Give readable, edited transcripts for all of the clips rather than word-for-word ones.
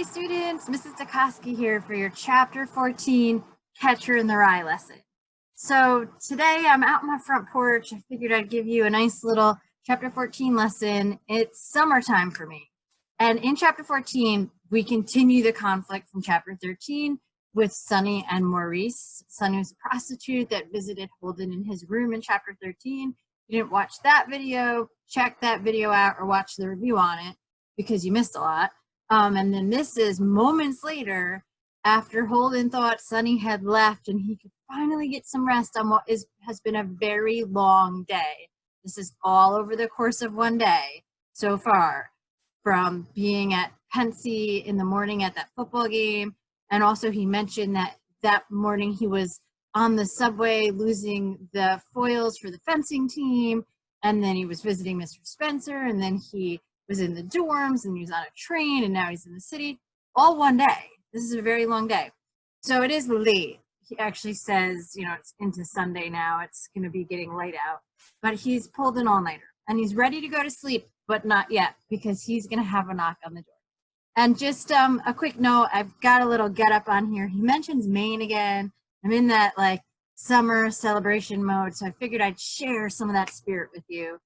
students, Mrs. Dukoski here for your Chapter 14 Catcher in the Rye lesson. So today I'm out on my front porch. I figured I'd give you a nice little Chapter 14 lesson. It's summertime for me. And in Chapter 14, we continue the conflict from Chapter 13 with Sunny and Maurice. Sunny was a prostitute that visited Holden in his room in Chapter 13. If you didn't watch that video, check that video out or watch the review on it because you missed a lot. And then this is moments later after Holden thought Sunny had left and he could finally get some rest on what has been a very long day. This is all over the course of one day so far, from being at Pensy in the morning at that football game. And also he mentioned that morning he was on the subway losing the foils for the fencing team. And then he was visiting Mr. Spencer, and then he was in the dorms, and he was on a train, and now he's in the city, all one day. This is a very long day. So it is late. He actually says, you know, it's into Sunday now. It's going to be getting late out. But he's pulled an all-nighter, and he's ready to go to sleep, but not yet, because he's going to have a knock on the door. And just a quick note, I've got a little get up on here. He mentions Maine again. I'm in that, like, summer celebration mode, so I figured I'd share some of that spirit with you.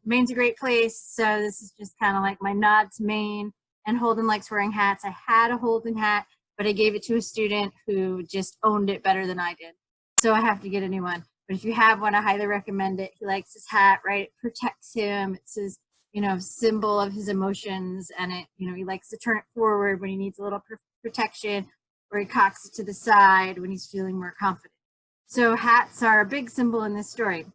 Maine's a great place, so this is just kind of like my nod to Maine. And Holden likes wearing hats. I had a Holden hat, but I gave it to a student who just owned it better than I did, so I have to get a new one. But if you have one, I highly recommend it. He likes his hat, right? It protects him. It's his, you know, symbol of his emotions, and it, you know, he likes to turn it forward when he needs a little protection, or he cocks it to the side when he's feeling more confident. So hats are a big symbol in this story.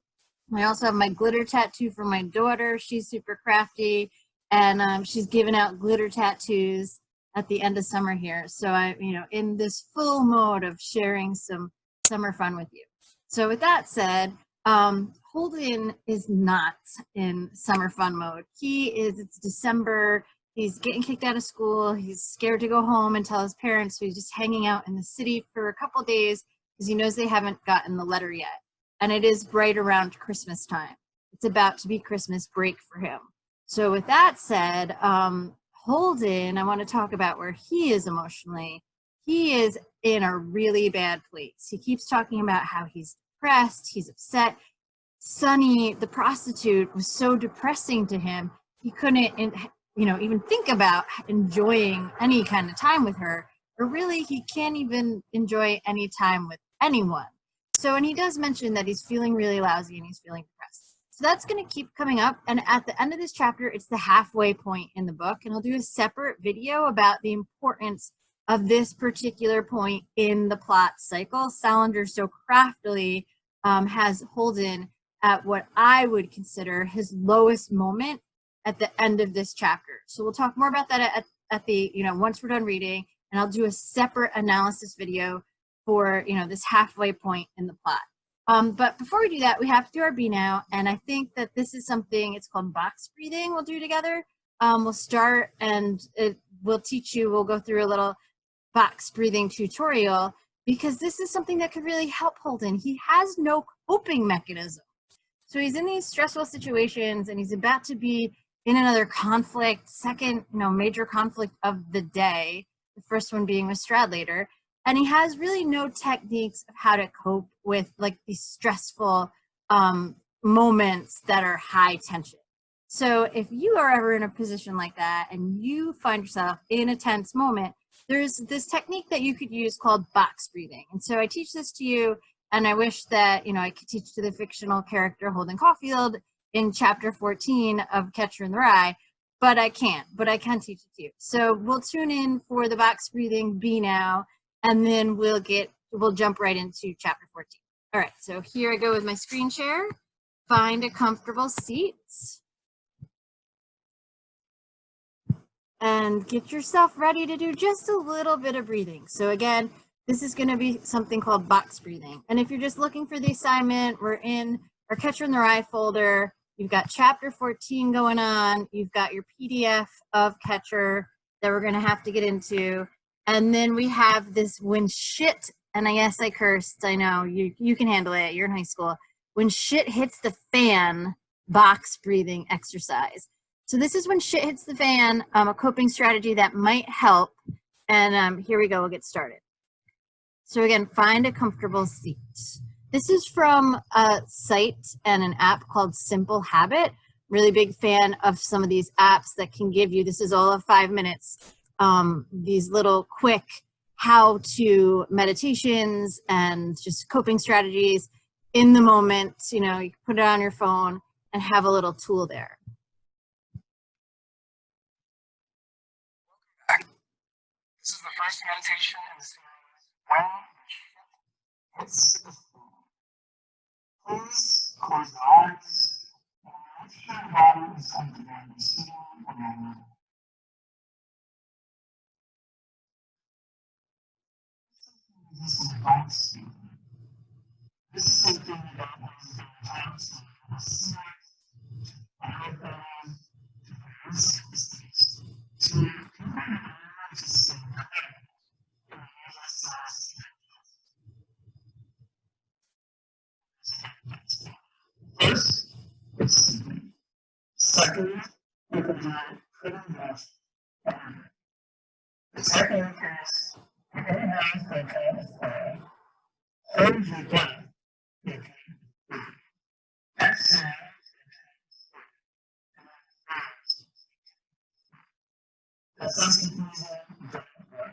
I also have my glitter tattoo from my daughter. She's super crafty, and she's giving out glitter tattoos at the end of summer here. So I, you know, in this full mode of sharing some summer fun with you. So with that said, Holden is not in summer fun mode. He is, it's December, he's getting kicked out of school, he's scared to go home and tell his parents, so he's just hanging out in the city for a couple days because he knows they haven't gotten the letter yet. And it is right around Christmas time. It's about to be Christmas break for him. So with that said, Holden, I want to talk about where he is emotionally. He is in a really bad place. He keeps talking about how he's depressed, he's upset. Sunny, the prostitute, was so depressing to him, he couldn't, you know, even think about enjoying any kind of time with her, or really he can't even enjoy any time with anyone. So, and he does mention that he's feeling really lousy and he's feeling depressed. So that's going to keep coming up. And at the end of this chapter, it's the halfway point in the book. And I'll do a separate video about the importance of this particular point in the plot cycle. Salinger so craftily has Holden at what I would consider his lowest moment at the end of this chapter. So we'll talk more about that at the, you know, once we're done reading, and I'll do a separate analysis video for, you know, this halfway point in the plot. But before we do that, we have to do our B now, and I think that this is something, it's called box breathing, we'll do together. We'll start, and we'll teach you, we'll go through a little box breathing tutorial, because this is something that could really help Holden. He has no coping mechanism. So he's in these stressful situations, and he's about to be in another conflict, second, you know, major conflict of the day, the first one being with Stradlater. And he has really no techniques of how to cope with, like, these stressful moments that are high tension. So if you are ever in a position like that and you find yourself in a tense moment, there's this technique that you could use called box breathing. And so I teach this to you, and I wish that, you know, I could teach to the fictional character Holden Caulfield in Chapter 14 of Catcher in the Rye, but I can't. But I can teach it to you. So we'll tune in for the box breathing B now, and then we'll jump right into Chapter 14. All right, so here I go with my screen share. Find a comfortable seat. And get yourself ready to do just a little bit of breathing. So again, this is going to be something called box breathing. And if you're just looking for the assignment, we're in our Catcher in the Rye folder. You've got Chapter 14 going on. You've got your PDF of Catcher that we're going to have to get into. And then we have this when shit, and yes, I cursed, I know, you can handle it, you're in high school. When shit hits the fan, box breathing exercise. So this is when shit hits the fan, a coping strategy that might help. And here we go, we'll get started. So again, find a comfortable seat. This is from a site and an app called Simple Habit. Really big fan of some of these apps that can give you, this is all of 5 minutes, these little quick how-to meditations and just coping strategies in the moment. You know, you can put it on your phone and have a little tool there. This is the first meditation in the series, When It's Please close your eyes and lift your body as comfortable as sitting on your mat. This is advice. This is something that has been taught to us and to assistance to stay First, it's sleeping. Second, you can do it pretty much everywhere. The technique is you inhale for a count of 5, hold your breath, exhale, that's us confusing, don't worry.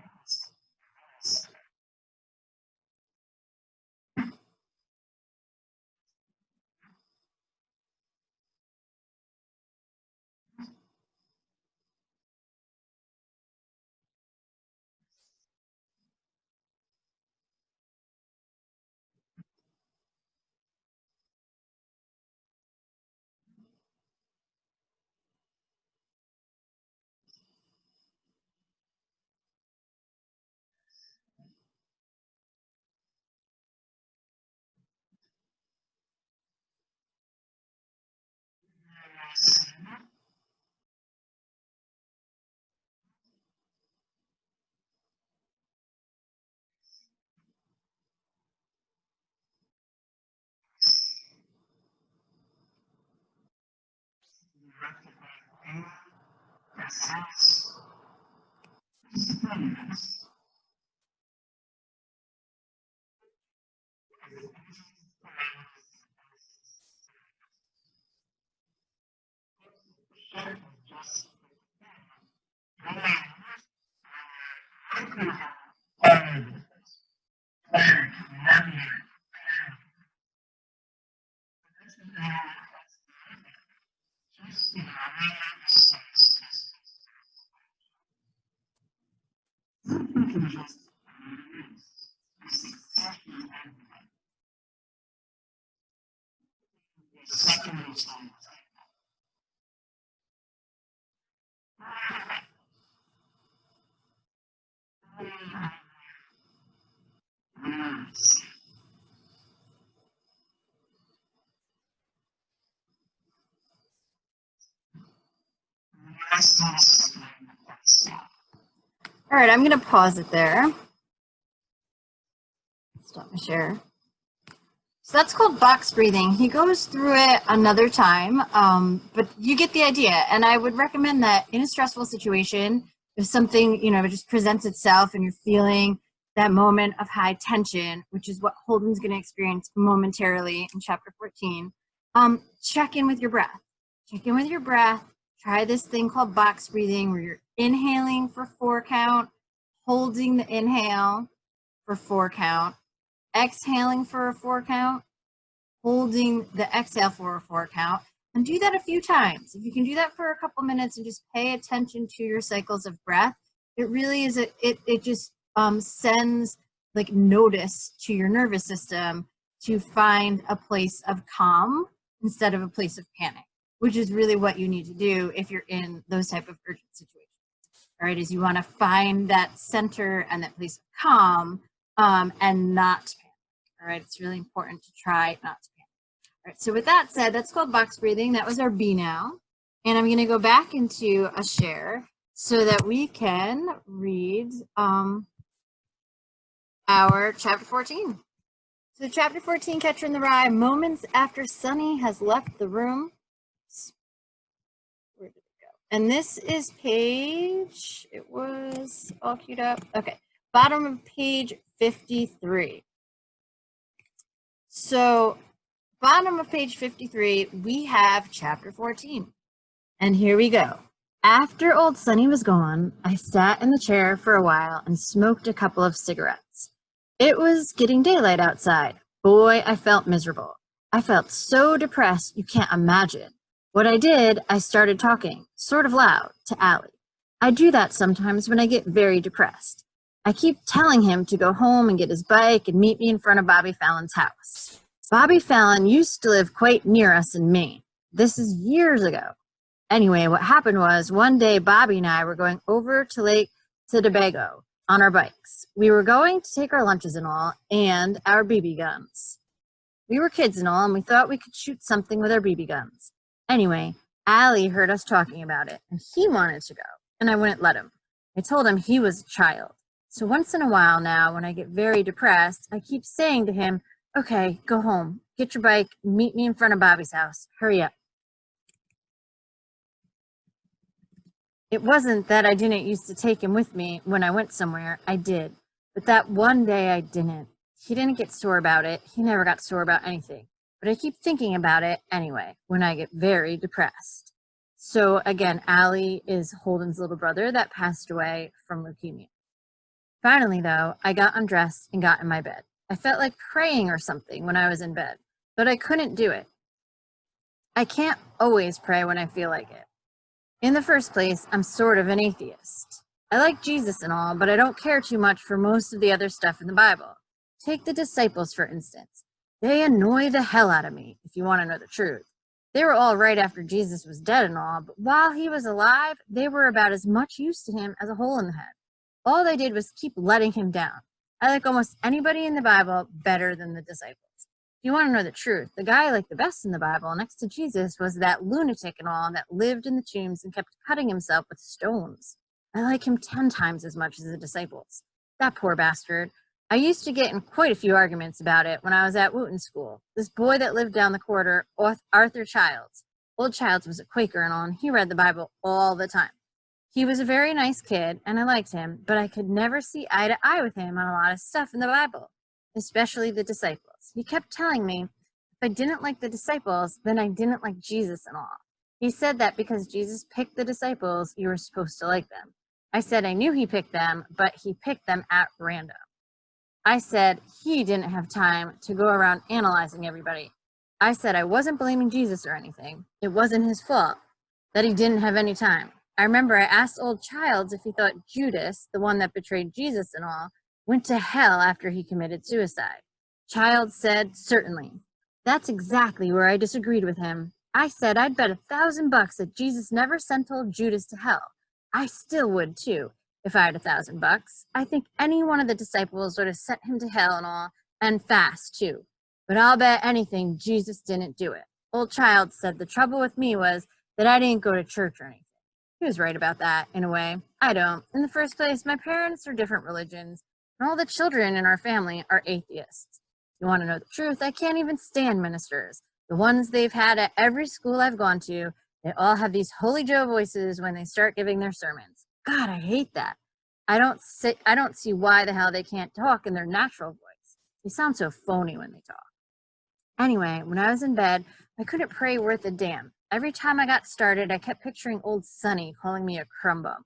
All right, I'm going to pause it there. Stop my share. So that's called box breathing. He goes through it another time, but you get the idea. And I would recommend that in a stressful situation, if something, you know, just presents itself and you're feeling that moment of high tension, which is what Holden's going to experience momentarily in chapter 14, check in with your breath. Check in with your breath. Try this thing called box breathing where you're inhaling for 4 count, holding the inhale for 4 count, exhaling for a 4 count, holding the exhale for a 4 count, and do that a few times. If you can do that for a couple minutes and just pay attention to your cycles of breath, it really is, it just sends like notice to your nervous system to find a place of calm instead of a place of panic, which is really what you need to do if you're in those type of urgent situations. All right, is you want to find that center and that place of calm and not panic. All right, it's really important to try not to panic. All right, so with that said, that's called box breathing. That was our B now. And I'm going to go back into a share so that we can read our chapter 14. So chapter 14, Catcher in the Rye, moments after Sunny has left the room. Where did it go? And this is page, it was all queued up. Okay, bottom of page 53. So, bottom of page 53, we have chapter 14. And here we go. After old Sonny was gone, I sat in the chair for a while and smoked a couple of cigarettes. It was getting daylight outside. Boy, I felt miserable. I felt so depressed you can't imagine. What I did, I started talking, sort of loud, to Allie. I do that sometimes when I get very depressed. I keep telling him to go home and get his bike and meet me in front of Bobby Fallon's house. Bobby Fallon used to live quite near us in Maine. This is years ago. Anyway, what happened was one day Bobby and I were going over to Lake Tobago on our bikes. We were going to take our lunches and all, and our BB guns. We were kids and all, and we thought we could shoot something with our BB guns. Anyway, Allie heard us talking about it, and he wanted to go, and I wouldn't let him. I told him he was a child. So once in a while now, when I get very depressed, I keep saying to him, okay, go home, get your bike, meet me in front of Bobby's house, hurry up. It wasn't that I didn't used to take him with me when I went somewhere, I did, but that one day I didn't. He didn't get sore about it, he never got sore about anything, but I keep thinking about it anyway, when I get very depressed. So again, Allie is Holden's little brother that passed away from leukemia. Finally, though, I got undressed and got in my bed. I felt like praying or something when I was in bed, but I couldn't do it. I can't always pray when I feel like it. In the first place, I'm sort of an atheist. I like Jesus and all, but I don't care too much for most of the other stuff in the Bible. Take the disciples, for instance. They annoy the hell out of me, if you want to know the truth. They were all right after Jesus was dead and all, but while he was alive, they were about as much use to him as a hole in the head. All they did was keep letting him down. I like almost anybody in the Bible better than the disciples. If you want to know the truth, the guy I liked the best in the Bible next to Jesus was that lunatic and all that lived in the tombs and kept cutting himself with stones. I like him 10 times as much as the disciples. That poor bastard. I used to get in quite a few arguments about it when I was at Wooten School. This boy that lived down the corridor, Arthur Childs. Old Childs was a Quaker and all, and he read the Bible all the time. He was a very nice kid, and I liked him, but I could never see eye to eye with him on a lot of stuff in the Bible, especially the disciples. He kept telling me if I didn't like the disciples, then I didn't like Jesus and all. He said that because Jesus picked the disciples, you were supposed to like them. I said I knew he picked them, but he picked them at random. I said he didn't have time to go around analyzing everybody. I said I wasn't blaming Jesus or anything. It wasn't his fault that he didn't have any time. I remember I asked old Childs if he thought Judas, the one that betrayed Jesus and all, went to hell after he committed suicide. Childs said, certainly. That's exactly where I disagreed with him. I said I'd bet $1,000 that Jesus never sent old Judas to hell. I still would too, if I had $1,000. I think any one of the disciples would have sent him to hell and all, and fast too. But I'll bet anything Jesus didn't do it. Old Childs said the trouble with me was that I didn't go to church or anything. He was right about that, in a way. I don't. In the first place, my parents are different religions, and all the children in our family are atheists. You want to know the truth? I can't even stand ministers. The ones they've had at every school I've gone to, they all have these Holy Joe voices when they start giving their sermons. God, I hate that. I don't see why the hell they can't talk in their natural voice. They sound so phony when they talk. Anyway, when I was in bed, I couldn't pray worth a damn. Every time I got started, I kept picturing old Sonny calling me a crumb bum.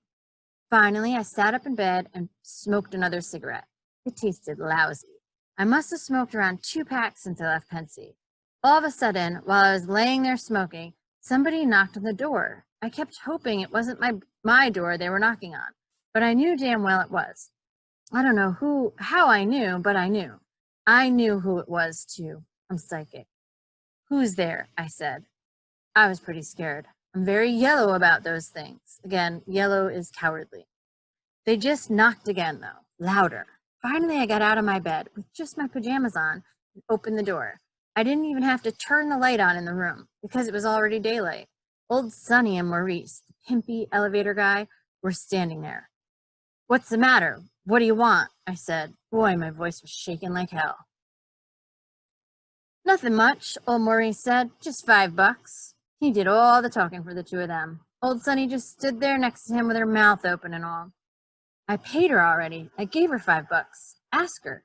Finally, I sat up in bed and smoked another cigarette. It tasted lousy. I must have smoked around 2 packs since I left Pensy. All of a sudden, while I was laying there smoking, somebody knocked on the door. I kept hoping it wasn't my door they were knocking on, but I knew damn well it was. I don't know how I knew, but I knew. I knew who it was, too. I'm psychic. Who's there? I said. I was pretty scared. I'm very yellow about those things. Again, yellow is cowardly. They just knocked again, though, louder. Finally, I got out of my bed with just my pajamas on and opened the door. I didn't even have to turn the light on in the room because it was already daylight. Old Sonny and Maurice, the pimpy elevator guy, were standing there. What's the matter? What do you want? I said. Boy, my voice was shaking like hell. Nothing much, old Maurice said. Just $5. He did all the talking for the two of them. Old Sunny just stood there next to him with her mouth open and all. I paid her already. I gave her $5. Ask her.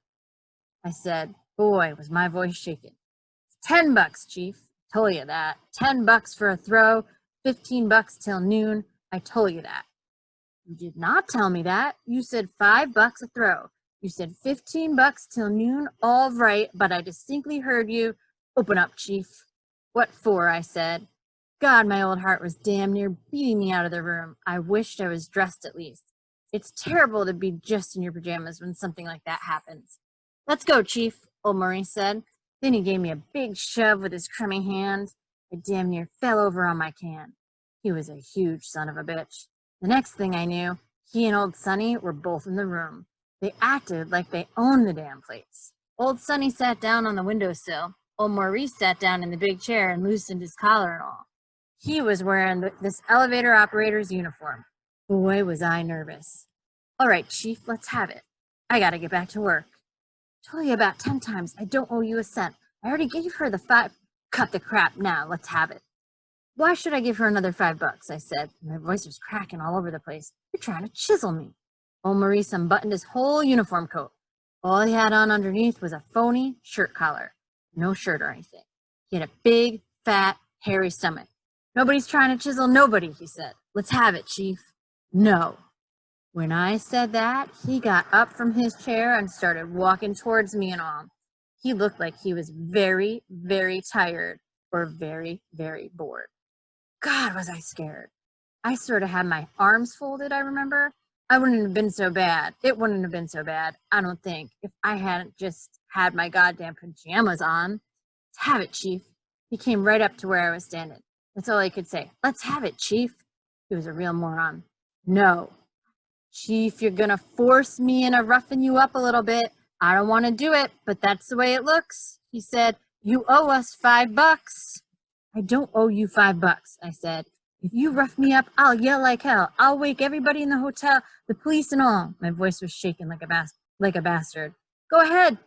I said. Boy, was my voice shaking. $10, Chief. Told you that. $10 for a throw, $15 till noon. I told you that. You did not tell me that. You said $5 a throw. You said $15 till noon. All right, but I distinctly heard you. Open up, Chief. What for? I said. God, my old heart was damn near beating me out of the room. I wished I was dressed at least. It's terrible to be just in your pajamas when something like that happens. Let's go, Chief, old Maurice said. Then he gave me a big shove with his crummy hand. I damn near fell over on my can. He was a huge son of a bitch. The next thing I knew, he and old Sonny were both in the room. They acted like they owned the damn place. Old Sonny sat down on the windowsill. Old Maurice sat down in the big chair and loosened his collar and all. He was wearing this elevator operator's uniform. Boy, was I nervous. All right, Chief, let's have it. I gotta get back to work. Told you about 10 times I don't owe you a cent. I already gave her the 5. Cut the crap now, let's have it. Why should I give her another $5? I said. My voice was cracking all over the place. You're trying to chisel me. Old Maurice unbuttoned his whole uniform coat. All he had on underneath was a phony shirt collar. No shirt or anything. He had a big, fat, hairy stomach. Nobody's trying to chisel nobody, he said. Let's have it, Chief. No. When I said that, he got up from his chair and started walking towards me and all. He looked like he was very, very tired or very, very bored. God, was I scared. I sort of had my arms folded, I remember. I wouldn't have been so bad. It wouldn't have been so bad, I don't think, if I hadn't just had my goddamn pajamas on. Let's have it, Chief. He came right up to where I was standing. That's all I could say. Let's have it, Chief. He was a real moron. No. Chief, you're gonna force me into roughing you up a little bit. I don't want to do it, but that's the way it looks. He said, you owe us $5. I don't owe you $5, I said. If you rough me up, I'll yell like hell. I'll wake everybody in the hotel, the police and all. My voice was shaking like a bastard. Go ahead,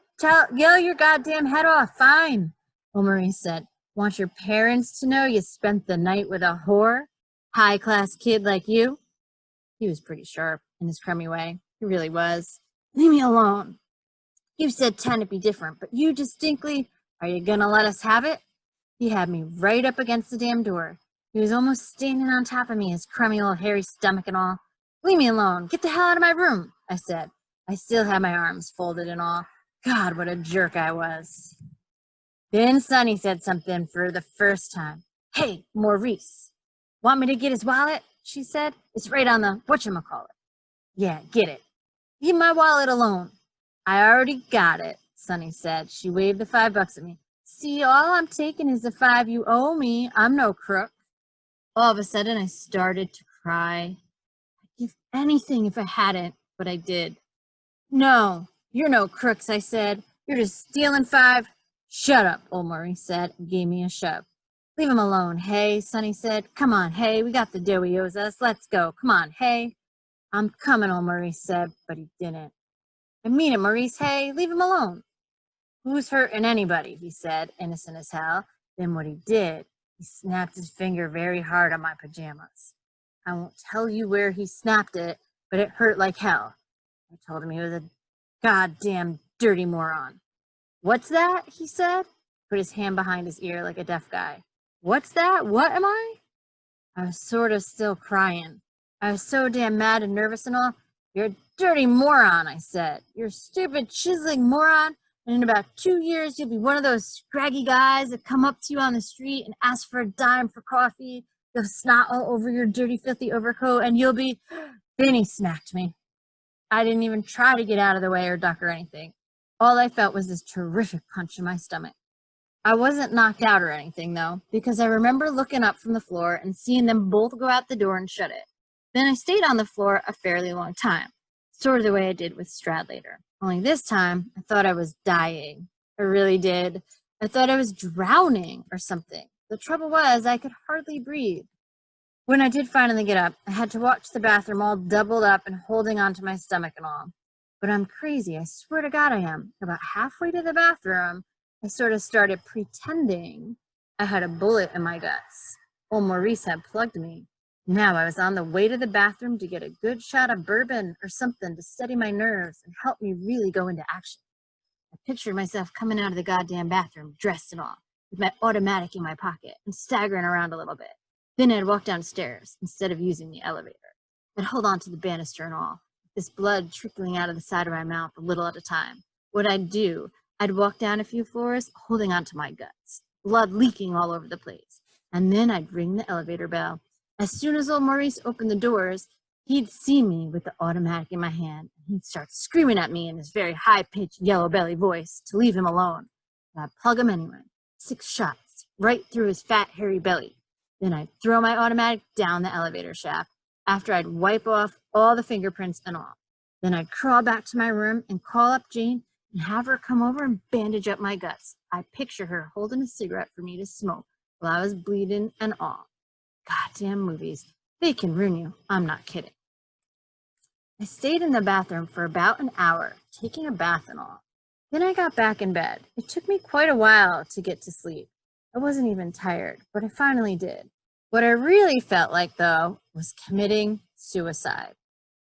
yell your goddamn head off. Fine, Maurice said. Want your parents to know you spent the night with a whore? High-class kid like you? He was pretty sharp in his crummy way. He really was. Leave me alone. You said 10 to be different, but you distinctly, are you gonna let us have it? He had me right up against the damn door. He was almost standing on top of me, his crummy old hairy stomach and all. Leave me alone. Get the hell out of my room, I said. I still had my arms folded and all. God, what a jerk I was. Then Sonny said something for the first time. Hey, Maurice. Want me to get his wallet? She said. It's right on the whatchamacallit. Yeah, get it. Leave my wallet alone. I already got it, Sonny said. She waved the $5 at me. See, all I'm taking is the 5 you owe me. I'm no crook. All of a sudden, I started to cry. I'd give anything if I hadn't, but I did. No, you're no crooks, I said. You're just stealing 5. Shut up, old Maurice said, and gave me a shove. Leave him alone, hey, Sonny said. Come on, hey, we got the dough he owes us. Let's go. Come on, hey. I'm coming, old Maurice said, but he didn't. I mean it, Maurice, hey, leave him alone. Who's hurting anybody, he said, innocent as hell. Then what he did, he snapped his finger very hard on my pajamas. I won't tell you where he snapped it, but it hurt like hell. I told him he was a goddamn dirty moron. What's that? He said. Put his hand behind his ear like a deaf guy. What's that? What am I? I was sort of still crying. I was so damn mad and nervous and all. You're a dirty moron, I said. You're a stupid, chiseling moron. And in about 2 years, you'll be one of those scraggy guys that come up to you on the street and ask for a dime for coffee. You'll snot all over your dirty, filthy overcoat, and you'll be... Then he smacked me. I didn't even try to get out of the way or duck or anything. All I felt was this terrific punch in my stomach. I wasn't knocked out or anything, though, because I remember looking up from the floor and seeing them both go out the door and shut it. Then I stayed on the floor a fairly long time, sort of the way I did with Stradlater. Only this time, I thought I was dying. I really did. I thought I was drowning or something. The trouble was, I could hardly breathe. When I did finally get up, I had to watch the bathroom all doubled up and holding onto my stomach and all. But I'm crazy. I swear to God I am. About halfway to the bathroom, I sort of started pretending I had a bullet in my guts. Old Maurice had plugged me. Now I was on the way to the bathroom to get a good shot of bourbon or something to steady my nerves and help me really go into action. I pictured myself coming out of the goddamn bathroom, dressed and all, with my automatic in my pocket and staggering around a little bit. Then I'd walk downstairs instead of using the elevator. I'd hold on to the banister and all, this blood trickling out of the side of my mouth a little at a time. What I'd do, I'd walk down a few floors holding on to my guts, blood leaking all over the place. And then I'd ring the elevator bell. As soon as old Maurice opened the doors, he'd see me with the automatic in my hand, and he'd start screaming at me in his very high-pitched, yellow-belly voice to leave him alone. And I'd plug him anyway, 6 shots, right through his fat, hairy belly. Then I'd throw my automatic down the elevator shaft, after I'd wipe off all the fingerprints and all. Then I'd crawl back to my room and call up Jane and have her come over and bandage up my guts. I picture her holding a cigarette for me to smoke while I was bleeding and all. Goddamn movies. They can ruin you. I'm not kidding. I stayed in the bathroom for about an hour, taking a bath and all. Then I got back in bed. It took me quite a while to get to sleep. I wasn't even tired, but I finally did. What I really felt like, though, was committing suicide.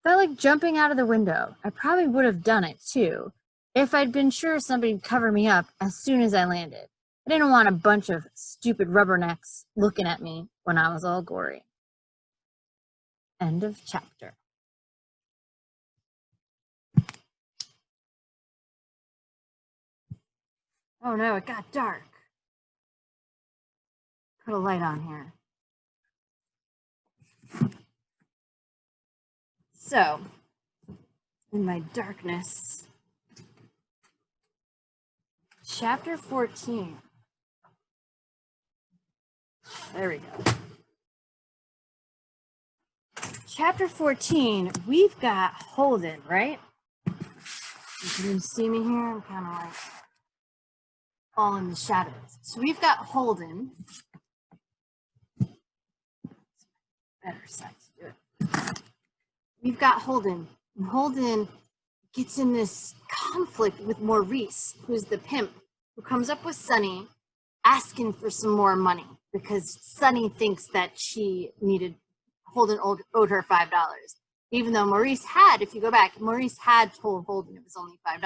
Felt like jumping out of the window. I probably would have done it, too, if I'd been sure somebody'd cover me up as soon as I landed. I didn't want a bunch of stupid rubbernecks looking at me when I was all gory. End of chapter. Oh no, it got dark. Put a light on here. So, in my darkness, chapter 14. There we go. Chapter 14, we've got Holden, right? You can see me here? I'm kind of like all in the shadows. So we've got Holden. Better side to do it. We've got Holden. And Holden gets in this conflict with Maurice, who's the pimp, who comes up with Sunny asking for some more money because Sunny thinks that she needed, Holden owed her $5. Even though Maurice had, if you go back, Maurice had told Holden it was only $5.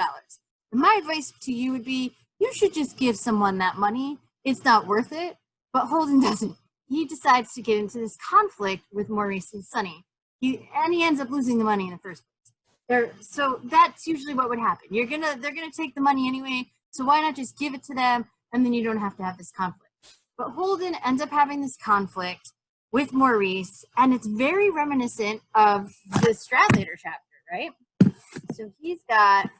And my advice to you would be, you should just give someone that money. It's not worth it. But Holden doesn't. He decides to get into this conflict with Maurice and Sunny. He ends up losing the money in the first place. So that's usually what would happen. They're gonna take the money anyway. So why not just give it to them, and then you don't have to have this conflict. But Holden ends up having this conflict with Maurice, and it's very reminiscent of the Stradlater chapter, right? So he's got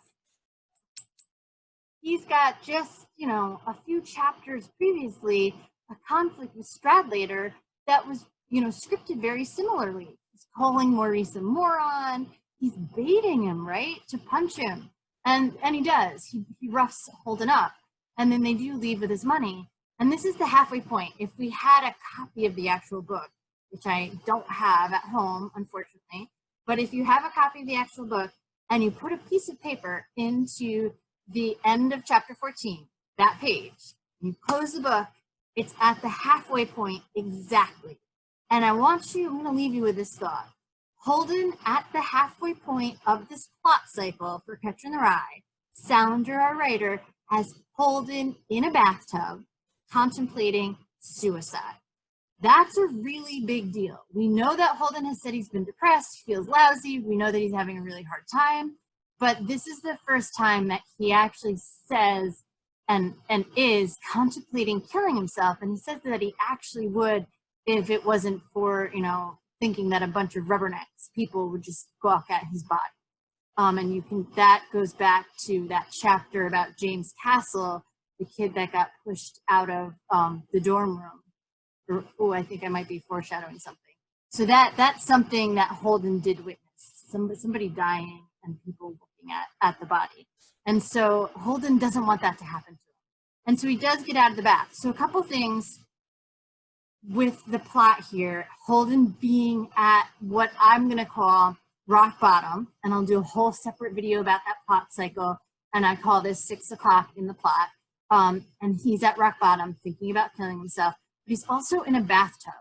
just, a few chapters previously, a conflict with Stradlater that was, scripted very similarly. He's calling Maurice a moron. He's baiting him, right, to punch him. And he does. He roughs Holden up. And then they do leave with his money. And this is the halfway point. If we had a copy of the actual book, which I don't have at home, unfortunately, but if you have a copy of the actual book and you put a piece of paper into the end of chapter 14, that page, you close the book, it's at the halfway point exactly. And I'm going to leave you with this thought. Holden, at the halfway point of this plot cycle for Catcher in the Rye, Salinger, our writer, has Holden in a bathtub contemplating suicide. That's a really big deal. We know that Holden has said he's been depressed, feels lousy. We know that he's having a really hard time. But this is the first time that he actually says and is contemplating killing himself. And he says that he actually would if it wasn't for, thinking that a bunch of rubbernecks people would just gawk at his body. And that goes back to that chapter about James Castle, the kid that got pushed out of the dorm room. Oh, I think I might be foreshadowing something. So that's something that Holden did witness, somebody dying and people looking at the body. And so Holden doesn't want that to happen to him. And so he does get out of the bath. So a couple things with the plot here, Holden being at what I'm going to call rock bottom, and I'll do a whole separate video about that plot cycle, and I call this 6 o'clock in the plot. And he's at rock bottom thinking about killing himself, but he's also in a bathtub.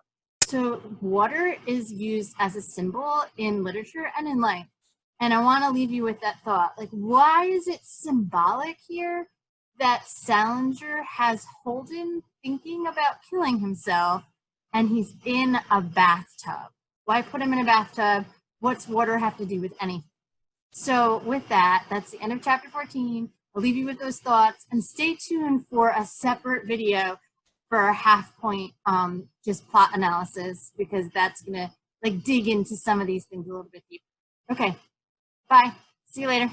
So water is used as a symbol in literature and in life. And I want to leave you with that thought. Like, why is it symbolic here that Salinger has Holden thinking about killing himself and he's in a bathtub? Why put him in a bathtub? What's water have to do with anything? So with that, that's the end of chapter 14. I'll leave you with those thoughts and stay tuned for a separate video for our half point just plot analysis, because that's gonna like dig into some of these things a little bit deeper. Okay, bye. See you later.